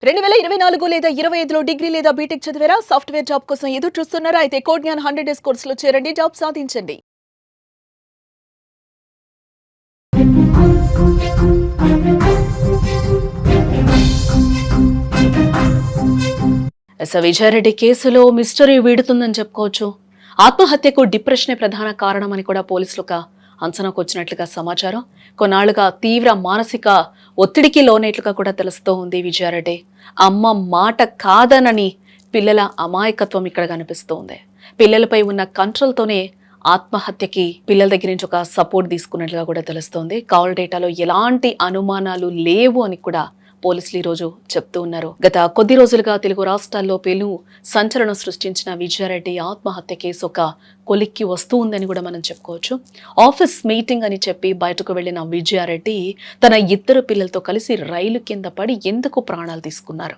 2024 లేదా 25లో డిగ్రీ లేదా బీటెక్ చదివారా? సాఫ్ట్‌వేర్ జాబ్ కోసం ఎదురు చూస్తున్నారా? అయితే కోడ్ జ్ఞాన్ 100 డేస్ కోర్సులో చేరండి, జాబ్ సాధించండి. విజయారెడ్డి కేసులో మిస్టరీ వీడుతుందని చెప్పుకోవచ్చు. ఆత్మహత్యకు డిప్రెషనే ప్రధాన కారణమని కూడా పోలీసులు అంచనాకు వచ్చినట్లుగా సమాచారం. కొన్నాళ్లుగా తీవ్ర మానసిక ఒత్తిడికి లోనేట్లుగా కూడా తెలుస్తూ ఉంది విజయారెడ్డి. అమ్మ మాట కాదనని పిల్లల అమాయకత్వం ఇక్కడ కనిపిస్తోంది. పిల్లలపై ఉన్న కంట్రోల్తోనే ఆత్మహత్యకి పిల్లల దగ్గర నుంచి ఒక సపోర్ట్ తీసుకున్నట్లుగా కూడా తెలుస్తోంది. కాల్ డేటాలో ఎలాంటి అనుమానాలు లేవు అని కూడా పోలీసులు ఈ రోజు చెప్తూ ఉన్నారు. గత కొద్ది రోజులుగా తెలుగు రాష్ట్రాల్లో పెను సంచలనం సృష్టించిన విజయారెడ్డి ఆత్మహత్య కేసు ఒక కొలిక్కి వస్తూ ఉందని కూడా మనం చెప్పుకోవచ్చు. ఆఫీస్ మీటింగ్ అని చెప్పి బయటకు వెళ్లిన విజయారెడ్డి తన ఇద్దరు పిల్లలతో కలిసి రైలు కింద పడి ఎందుకు ప్రాణాలు తీసుకున్నారు?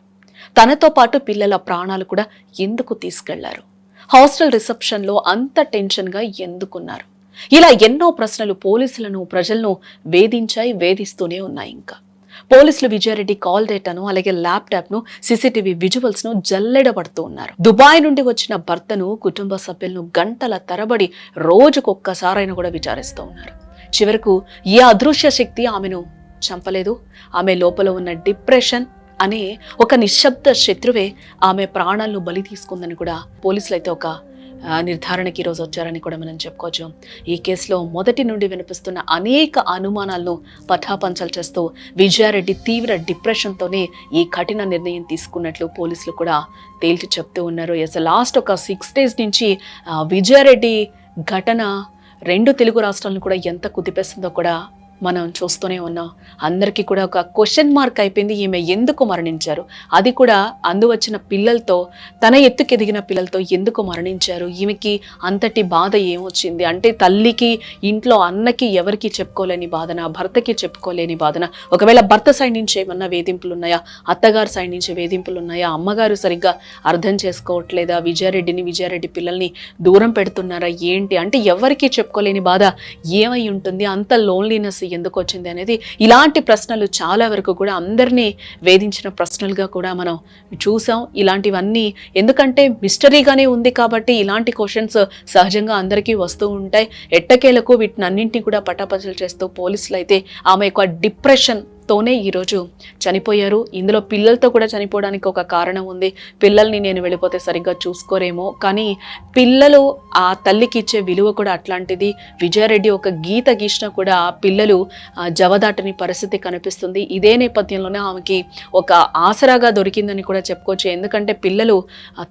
తనతో పాటు పిల్లల ప్రాణాలు కూడా ఎందుకు తీసుకెళ్లారు? హాస్టల్ రిసెప్షన్ లో అంత టెన్షన్ గా ఎందుకున్నారు? ఇలా ఎన్నో ప్రశ్నలు పోలీసులను, ప్రజలను వేధిస్తూనే ఉన్నాయి. ఇంకా పోలీసులు విజయారెడ్డి కాల్ డేటాను, అలాగే ల్యాప్టాప్ ను, సీసీటీవీ విజువల్స్ ను జల్లెడబడుతూ ఉన్నారు. దుబాయ్ నుండి వచ్చిన భర్తను, కుటుంబ సభ్యులను గంటల తరబడి రోజుకొక్కసారైనా కూడా విచారిస్తూ ఉన్నారు. చివరకు ఈ అదృశ్య శక్తి ఆమెను చంపలేదు. ఆమె లోపల ఉన్న డిప్రెషన్ అనే ఒక నిశ్శబ్ద శత్రువే ఆమె ప్రాణాలను బలి తీసుకుందని కూడా పోలీసులు అయితే ఒక నిర్ధారణకి ఈరోజు వచ్చారని కూడా మనం చెప్పుకోవచ్చు. ఈ కేసులో మొదటి నుండి వినిపిస్తున్న అనేక అనుమానాలను పటాపంచలు చేస్తూ విజయారెడ్డి తీవ్ర డిప్రెషన్తోనే ఈ కఠిన నిర్ణయం తీసుకున్నట్లు పోలీసులు కూడా తేల్చి చెప్తూ ఉన్నారు. లాస్ట్ ఒక 6 days నుంచి విజయారెడ్డి ఘటన 2 తెలుగు రాష్ట్రాలను కూడా ఎంత కుదిపేస్తుందో కూడా మనం చూస్తూనే ఉన్నాం. అందరికీ కూడా ఒక క్వశ్చన్ మార్క్ అయిపోయింది. ఈమె ఎందుకు మరణించారు? అది కూడా అందువచ్చిన పిల్లలతో, తన ఎత్తుకెదిగిన పిల్లలతో ఎందుకు మరణించారు? ఈమెకి అంతటి బాధ ఏమొచ్చింది? అంటే తల్లికి, ఇంట్లో అన్నకి ఎవరికి చెప్పుకోలేని బాధన, భర్తకి చెప్పుకోలేని బాధన. ఒకవేళ భర్త సైడ్ నుంచి ఏమన్నా వేధింపులు ఉన్నాయా? అత్తగారు సైడ్ నుంచి వేధింపులు ఉన్నాయా? అమ్మగారు సరిగ్గా అర్థం చేసుకోవట్లేదా? విజయారెడ్డి పిల్లల్ని దూరం పెడుతున్నారా? ఏంటి అంటే ఎవరికి చెప్పుకోలేని బాధ ఏమై ఉంటుంది? అంత లోన్లీనెస్ ఎందుకు వచ్చింది అనేది, ఇలాంటి ప్రశ్నలు చాలా వరకు కూడా అందరినీ వేధించిన ప్రశ్నలుగా కూడా మనం చూసాం. ఇలాంటివన్నీ ఎందుకంటే మిస్టరీగానే ఉంది కాబట్టి ఇలాంటి క్వశ్చన్స్ సహజంగా అందరికీ వస్తూ ఉంటాయి. ఎట్టకేలకు వీటినన్నింటినీ కూడా పటాపంచలు చేస్తూ పోలీసులు అయితే ఆమె యొక్క డిప్రెషన్ తోనే ఈరోజు చనిపోయారు. ఇందులో పిల్లలతో కూడా చనిపోవడానికి ఒక కారణం ఉంది. పిల్లల్ని నేను వెళ్ళిపోతే సరిగ్గా చూసుకోరేమో, కానీ పిల్లలు ఆ తల్లికి ఇచ్చే విలువ కూడా అట్లాంటిది. విజయారెడ్డి ఒక గీత గీసిన కూడా పిల్లలు జవదాటని పరిస్థితి కనిపిస్తుంది. ఇదే నేపథ్యంలోనే ఆమెకి ఒక ఆసరాగా దొరికిందని కూడా చెప్పుకోవచ్చు. ఎందుకంటే పిల్లలు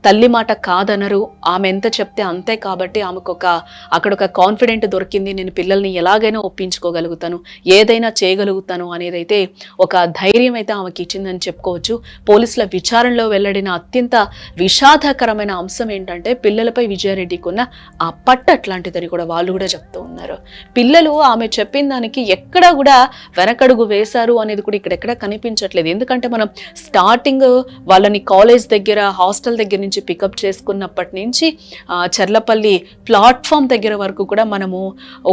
తల్లి మాట కాదనరు, ఆమె ఎంత చెప్తే అంతే. కాబట్టి ఆమెకు అక్కడ ఒక కాన్ఫిడెంట్ దొరికింది. నేను పిల్లల్ని ఎలాగైనా ఒప్పించుకోగలుగుతాను, ఏదైనా చేయగలుగుతాను అనేదైతే ఒక ధైర్యం అయితే ఆమెకి ఇచ్చిందని చెప్పుకోవచ్చు. పోలీసుల విచారణలో వెల్లడిన అత్యంత విషాదకరమైన అంశం ఏంటంటే పిల్లలపై విజయారెడ్డికి ఉన్న ఆ పట్టు అట్లాంటిదని కూడా వాళ్ళు కూడా చెప్తూ ఉన్నారు. పిల్లలు ఆమె చెప్పిన దానికి ఎక్కడ కూడా వెనకడుగు వేశారు అనేది కూడా ఇక్కడెక్కడ కనిపించట్లేదు. ఎందుకంటే మనం స్టార్టింగ్ వాళ్ళని కాలేజ్ దగ్గర, హాస్టల్ దగ్గర నుంచి పికప్ చేసుకున్నప్పటి నుంచి చర్లపల్లి ప్లాట్ఫామ్ దగ్గర వరకు కూడా మనము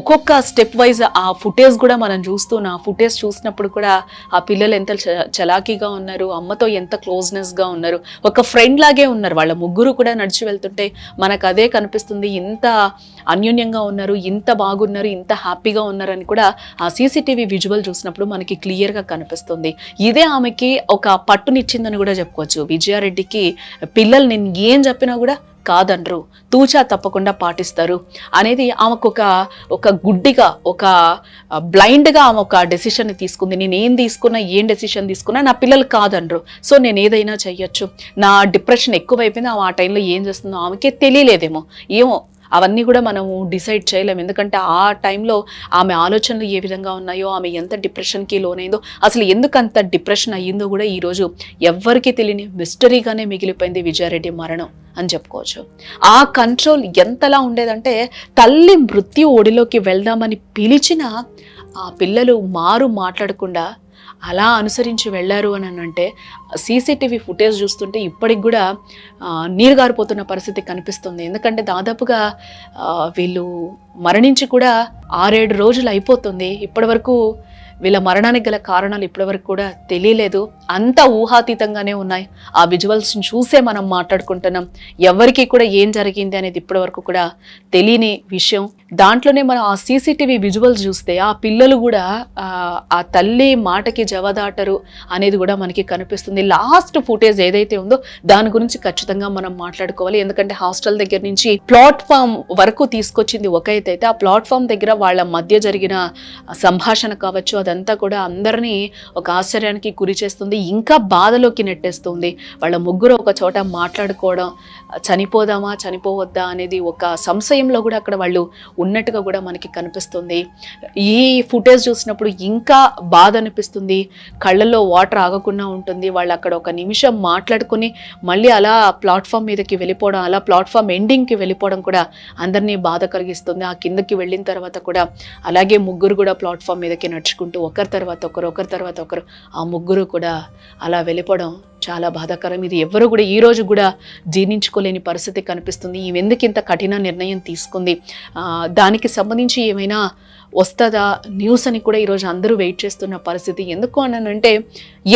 ఒక్కొక్క స్టెప్ వైజ్ ఆ ఫుటేజ్ కూడా మనం చూస్తున్నాం. ఆ ఫుటేజ్ చూసినప్పుడు కూడా ఆ పిల్లలు ఎంత చలాకీగా ఉన్నారు, అమ్మతో ఎంత క్లోజ్నెస్గా ఉన్నారు, ఒక ఫ్రెండ్ లాగే ఉన్నారు. వాళ్ళ ముగ్గురు కూడా నడిచి వెళ్తుంటే మనకు అదే కనిపిస్తుంది. ఇంత అన్యోన్యంగా ఉన్నారు, ఇంత బాగున్నారు, ఇంత హ్యాపీగా ఉన్నారని కూడా ఆ సీసీటీవీ విజువల్ చూసినప్పుడు మనకి క్లియర్గా కనిపిస్తుంది. ఇదే ఆమెకి ఒక పట్టునిచ్చిందని కూడా చెప్పుకోవచ్చు. విజయారెడ్డికి పిల్లలు నేను ఏం చెప్పినా కూడా కాదనరు, తూచా తప్పకుండా పాటిస్తారు అనేది ఆమెకు ఒక గుడ్డిగా, ఒక బ్లైండ్గా ఆమె ఒక డెసిషన్ తీసుకుంది. నేను ఏం డెసిషన్ తీసుకున్నా నా పిల్లలు కాదనరు, సో నేను ఏదైనా చెయ్యొచ్చు. నా డిప్రెషన్ ఎక్కువైపోయింది, ఆ టైంలో ఏం చేస్తుందో ఆమెకే తెలియలేదేమో, ఏమో అవన్నీ కూడా మనము డిసైడ్ చేయలేము. ఎందుకంటే ఆ టైంలో ఆమె ఆలోచనలు ఏ విధంగా ఉన్నాయో, ఆమె ఎంత డిప్రెషన్కి లోనైందో, అసలు ఎందుకు అంత డిప్రెషన్ అయ్యిందో కూడా ఈరోజు ఎవ్వరికీ తెలియని మిస్టరీగానే మిగిలిపోయింది విజయారెడ్డి మరణం అని చెప్పుకోవచ్చు. ఆ కంట్రోల్ ఎంతలా ఉండేదంటే తల్లి మృత్యు ఒడిలోకి వెళ్దామని పిలిచిన ఆ పిల్లలు మాట్లాడకుండా అలా అనుసరించి వెళ్ళారు అని అంటే సీసీటీవీ ఫుటేజ్ చూస్తుంటే ఇప్పటికి కూడా నీరు గారిపోతున్న పరిస్థితి కనిపిస్తుంది. ఎందుకంటే దాదాపుగా వీళ్ళు మరణించి కూడా 6-7 రోజులు అయిపోతుంది. ఇప్పటి వరకు వీళ్ళ మరణానికి గల కారణాలు ఇప్పటివరకు కూడా తెలియలేదు. అంత ఊహాతీతంగానే ఉన్నాయి. ఆ విజువల్స్ని చూసే మనం మాట్లాడుకుంటున్నాం. ఎవరికి కూడా ఏం జరిగింది అనేది ఇప్పటివరకు కూడా తెలియని విషయం. దాంట్లోనే మనం ఆ సీసీటీవీ విజువల్స్ చూస్తే ఆ పిల్లలు కూడా ఆ తల్లి మాటకి జవదాటరు అనేది కూడా మనకి కనిపిస్తుంది. లాస్ట్ ఫుటేజ్ ఏదైతే ఉందో దాని గురించి ఖచ్చితంగా మనం మాట్లాడుకోవాలి. ఎందుకంటే హాస్టల్ దగ్గర నుంచి ప్లాట్ఫామ్ వరకు తీసుకొచ్చింది ఒక అయితే ఆ ప్లాట్ఫామ్ దగ్గర వాళ్ళ మధ్య జరిగిన సంభాషణ కావచ్చు, అదంతా కూడా అందరినీ ఒక ఆశ్చర్యానికి గురి చేస్తుంది, ఇంకా బాధలోకి నెట్టేస్తుంది. వాళ్ళ ముగ్గురు ఒక చోట మాట్లాడుకోవడం, చనిపోదామా చనిపోవద్దా అనేది ఒక సంశయంలో కూడా అక్కడ వాళ్ళు ఉన్నట్టుగా కూడా మనకి కనిపిస్తుంది. ఈ ఫుటేజ్ చూసినప్పుడు ఇంకా బాధ అనిపిస్తుంది, కళ్ళల్లో వాటర్ ఆగకుండా ఉంటుంది. వాళ్ళు అక్కడ ఒక నిమిషం మాట్లాడుకుని మళ్ళీ అలా ప్లాట్ఫామ్ మీదకి వెళ్ళిపోవడం, అలా ప్లాట్ఫామ్ ఎండింగ్కి వెళ్ళిపోవడం కూడా అందరినీ బాధ కలిగిస్తుంది. ఆ కిందకి వెళ్ళిన తర్వాత కూడా అలాగే ముగ్గురు కూడా ప్లాట్ఫామ్ మీదకి నడుచుకుంటూ ఒకరి తర్వాత ఒకరు ఆ ముగ్గురు కూడా అలా వెళ్ళిపోవడం చాలా బాధాకరం. ఇది ఎవరు కూడా ఈ రోజు కూడా జీర్ణించుకోలేని పరిస్థితి కనిపిస్తుంది. ఈమె ఎందుకు ఇంత కఠిన నిర్ణయం తీసుకుంది, దానికి సంబంధించి ఏమైనా వస్తుందా న్యూస్ అని కూడా ఈరోజు అందరూ వెయిట్ చేస్తున్న పరిస్థితి. ఎందుకు అనంటే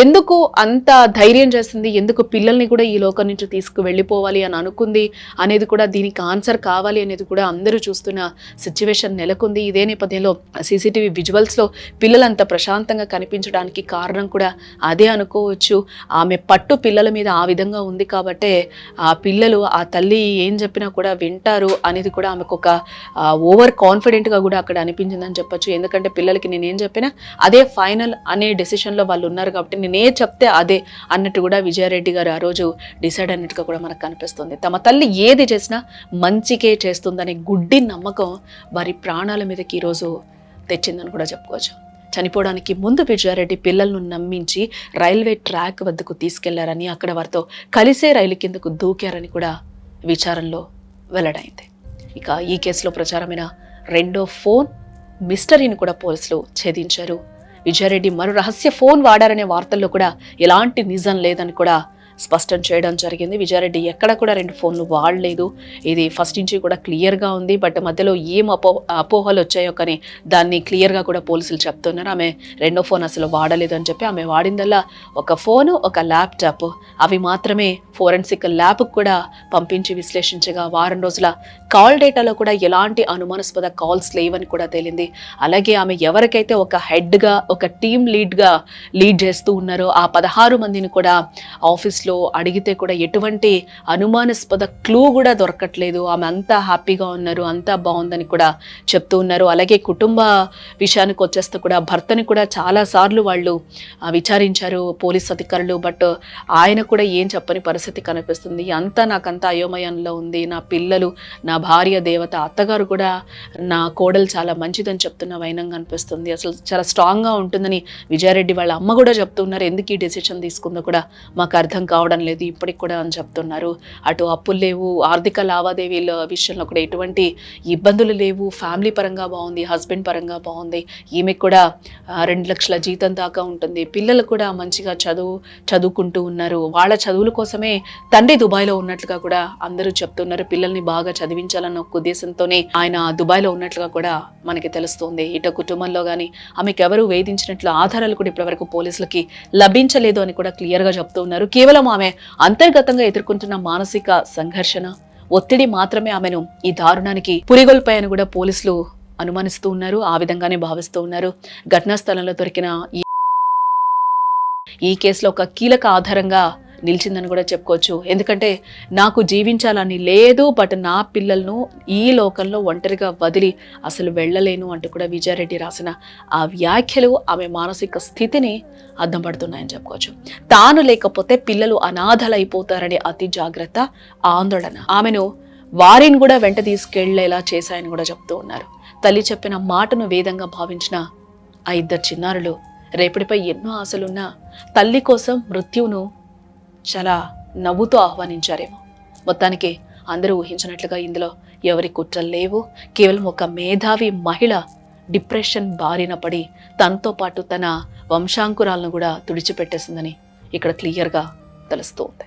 ఎందుకు అంత ధైర్యం చేస్తుంది, ఎందుకు పిల్లల్ని కూడా ఈ లోకం నుంచి తీసుకువెళ్ళిపోవాలి అని అనుకుంది అనేది కూడా దీనికి ఆన్సర్ కావాలి అనేది కూడా అందరూ చూస్తున్న సిచ్యువేషన్ నెలకొంది. ఇదే నేపథ్యంలో సీసీటీవీ విజువల్స్లో పిల్లలంతా ప్రశాంతంగా కనిపించడానికి కారణం కూడా అదే అనుకోవచ్చు. ఆమె పట్టు పిల్లల మీద ఆ విధంగా ఉంది కాబట్టే ఆ పిల్లలు ఆ తల్లి ఏం చెప్పినా కూడా వింటారు అనేది కూడా ఆమెకు ఒక ఓవర్ కాన్ఫిడెంట్గా కూడా అక్కడ అనిపించింది అని చెప్పొచ్చు. ఎందుకంటే పిల్లలకి నేనేం చెప్పినా అదే ఫైనల్ అనే డెసిషన్లో వాళ్ళు ఉన్నారు కాబట్టి నేనే చెప్తే అదే అన్నట్టు కూడా విజయారెడ్డి గారు ఆ రోజు డిసైడ్ అన్నట్టుగా కూడా మనకు కనిపిస్తుంది. తమ తల్లి ఏది చేసినా మంచికే చేస్తుందనే గుడ్డి నమ్మకం వారి ప్రాణాల మీదకి ఈరోజు తెచ్చిందని కూడా చెప్పుకోవచ్చు. చనిపోవడానికి ముందు విజయారెడ్డి పిల్లలను నమ్మించి రైల్వే ట్రాక్ వద్దకు తీసుకెళ్లారని, అక్కడ వారితో కలిసే రైలు కిందకు దూకారని కూడా విచారణలో వెల్లడైంది. ఇక ఈ కేసులో ప్రచారమైన రెండో ఫోన్ మిస్టరీని కూడా పోలీసులు ఛేదించారు. విజయారెడ్డి మరో రహస్య ఫోన్ వాడారనే వార్తల్లో కూడా ఎలాంటి నిజం లేదని కూడా స్పష్టం చేయడం జరిగింది. విజయారెడ్డి ఎక్కడ కూడా రెండు ఫోన్లు వాడలేదు, ఇది ఫస్ట్ నుంచి కూడా క్లియర్గా ఉంది. బట్ మధ్యలో ఏం అపోహలు వచ్చాయో కానీ దాన్ని క్లియర్గా కూడా పోలీసులు చెప్తున్నారు. ఆమె రెండో ఫోన్ అసలు వాడలేదు అని చెప్పి, ఆమె వాడిందల్లా ఒక ఫోను, ఒక ల్యాప్టాప్, అవి మాత్రమే ఫోరెన్సిక్ ల్యాబ్కు కూడా పంపించి విశ్లేషించగా వారం రోజుల కాల్ డేటాలో కూడా ఎలాంటి అనుమానాస్పద కాల్స్ లేవని కూడా తేలింది. అలాగే ఆమె ఎవరికైతే ఒక హెడ్గా, ఒక టీమ్ లీడ్గా లీడ్ చేస్తూ ఉన్నారో ఆ 16 మందిని కూడా ఆఫీస్లో అడిగితే కూడా ఎటువంటి అనుమానాస్పద క్లూ కూడా దొరకట్లేదు. ఆమె అంతా హ్యాపీగా ఉన్నారు, అంతా బాగుందని కూడా చెప్తూ ఉన్నారు. అలాగే కుటుంబ విషయానికి వచ్చేస్తే కూడా భర్తని కూడా చాలాసార్లు వాళ్ళు విచారించారు పోలీస్ అధికారులు. బట్ ఆయన కూడా ఏం చెప్పని పరిస్థితి కనిపిస్తుంది. అంతా నాకంతా అయోమయంలో ఉంది, నా పిల్లలు, నా భార్య దేవత, అత్తగారు కూడా నా కోడలు చాలా మంచిదని చెప్తున్న వైనంగా అనిపిస్తుంది. అసలు చాలా స్ట్రాంగ్గా ఉంటుందని విజయారెడ్డి వాళ్ళ అమ్మ కూడా చెప్తున్నారు. ఎందుకు ఈ డెసిషన్ తీసుకుందో కూడా మాకు అర్థం కావడం లేదు ఇప్పటికి కూడా అని చెప్తున్నారు. అటు అప్పులు లేవు, ఆర్థిక లావాదేవీల విషయంలో కూడా ఎటువంటి ఇబ్బందులు లేవు, ఫ్యామిలీ పరంగా బాగుంది, హస్బెండ్ పరంగా బాగుంది, ఈమెకు కూడా 2 లక్షల జీతం దాకా ఉంటుంది, పిల్లలు కూడా మంచిగా చదువుకుంటూ ఉన్నారు. వాళ్ళ చదువుల కోసమే తండ్రి దుబాయ్లో ఉన్నట్లుగా కూడా అందరూ చెప్తున్నారు. పిల్లల్ని బాగా చదివించాలన్న ఒక ఉద్దేశంతోనే ఆయన దుబాయ్లో ఉన్నట్లుగా కూడా మనకి తెలుస్తుంది. ఇటు కుటుంబంలో కానీ ఆమెకు ఎవరు వేధించినట్లు ఆధారాలు కూడా ఇప్పటివరకు పోలీసులకి లభించలేదు అని కూడా క్లియర్గా చెప్తూ ఉన్నారు. కేవలం ఆమె అంతర్గతంగా ఎదుర్కొంటున్న మానసిక సంఘర్షణ, ఒత్తిడి మాత్రమే ఆమెను ఈ దారుణానికి పురిగొల్పాయని కూడా పోలీసులు అనుమానిస్తూ ఉన్నారు, ఆ విధంగానే భావిస్తూ ఉన్నారు. ఘటనా స్థలంలో దొరికిన ఈ కేసులో ఒక కీలక ఆధారంగా నిలిచిందని కూడా చెప్పుకోవచ్చు. ఎందుకంటే నాకు జీవించాలని లేదు, బట్ నా పిల్లలను ఈ లోకంలో ఒంటరిగా వదిలి అసలు వెళ్ళలేను అంటూ కూడా విజయారెడ్డి రాసిన ఆ వ్యాఖ్యలు ఆమె మానసిక స్థితిని అద్దం పడుతున్నాయని చెప్పుకోవచ్చు. తాను లేకపోతే పిల్లలు అనాథలైపోతారనే అతి జాగ్రత్త, ఆందోళన ఆమెను వారిని కూడా వెంట తీసుకెళ్లేలా చేశాయని కూడా చెప్తూ ఉన్నారు. తల్లి చెప్పిన మాటను వేదంగా భావించిన ఆ 2 చిన్నారులు రేపటిపై ఎన్నో ఆశలున్నా తల్లి కోసం మృత్యువును చాలా నవ్వుతూ ఆహ్వానించారేమో. మొత్తానికి అందరూ ఊహించినట్లుగా ఇందులో ఎవరి కుట్రలు లేవు. కేవలం ఒక మేధావి మహిళ డిప్రెషన్ బారిన పడి తనతో పాటు తన వంశాంకురాలను కూడా తుడిచిపెట్టేసిందని ఇక్కడ క్లియర్గా తెలుస్తూ ఉంది.